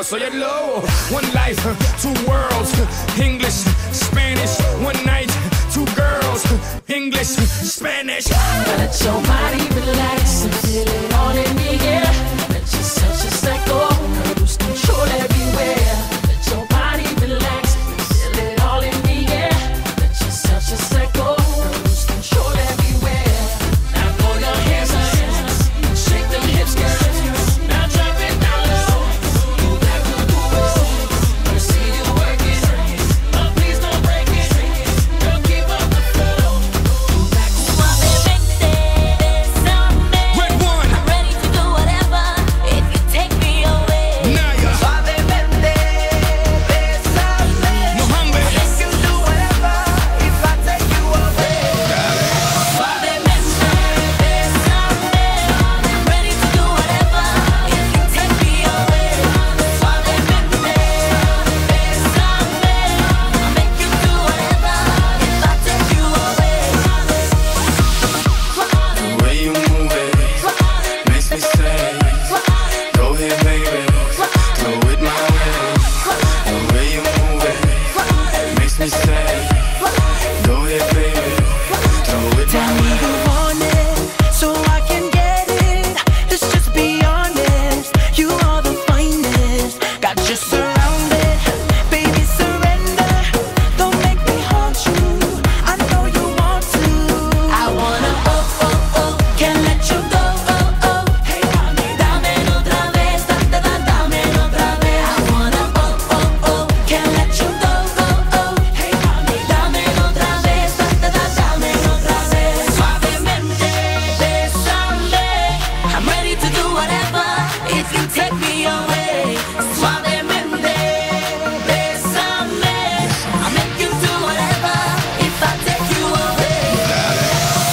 soy el lobo. One life, two worlds. English, Spanish. One night, two girls. English, Spanish. Let your body relax and feel it all in the air. Let yourself just let go, lose control everywhere. Let your body relax and feel it all in the air. Let yourself just let go, lose control everywhere. Now throw your hands up, shake them hips, girl. Now drop it down low, do that good. Wanna see you work it, but please don't break it. Girl, keep up the flow. Do that suavemente, besame. Red one. I'm ready to do whatever if you take me away. Naya. Suavemente, bésame. Mohammed. You can do whatever if I take you away. Suavemente, besame. I'm ready to do whatever if you take me away. Suavemente, besame. I'll make you do whatever if I take you away. The way you move it makes me say, go ahead, baby, throw it my way. The way you move it makes me say, go ahead, baby, throw it Tell my me way. you want it, so I can get it. Let's just be honest, you are the finest. Got you surrounded, baby surrender. Don't make me haunt you, I know you want to. I wanna can't let you go, Hey, dame otra vez, dame otra vez. I wanna can't let you go, Hey, dame otra vez, dame otra vez. Suavemente, besame. I'm ready to do whatever if you take me away. Suavemente, besame. I'll make you do whatever if I take you away.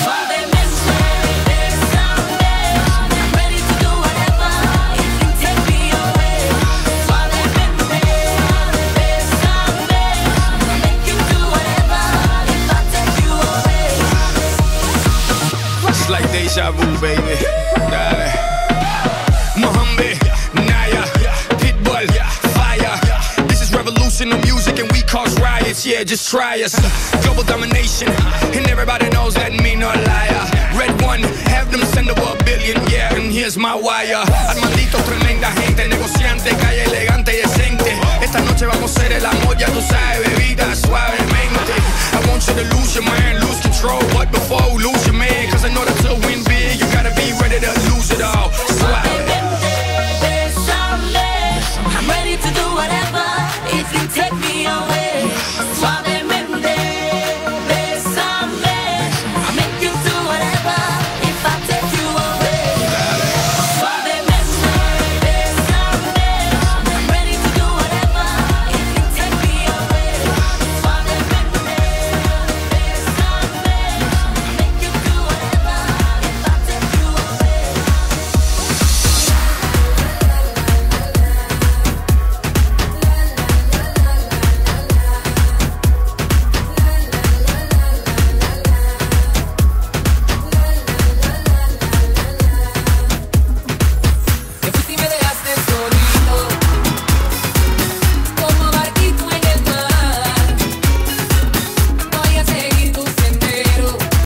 Suavemente, besame. I'm ready to do whatever if you take me away. Suavemente, besame. I'll make you do whatever if I take you away. It's like deja vu, baby. Dale. Mohammed, Naya, Pitbull, fire. This is revolution of music and we cause riots. Yeah, just try us. Global domination, and everybody knows that me no liar. Red one, have them send over $1 billion. Yeah, and here's my wire. Armandito, tremenda gente, negociante, calle elegante y decente. Esta noche vamos a hacer el amor, ya tú sabes.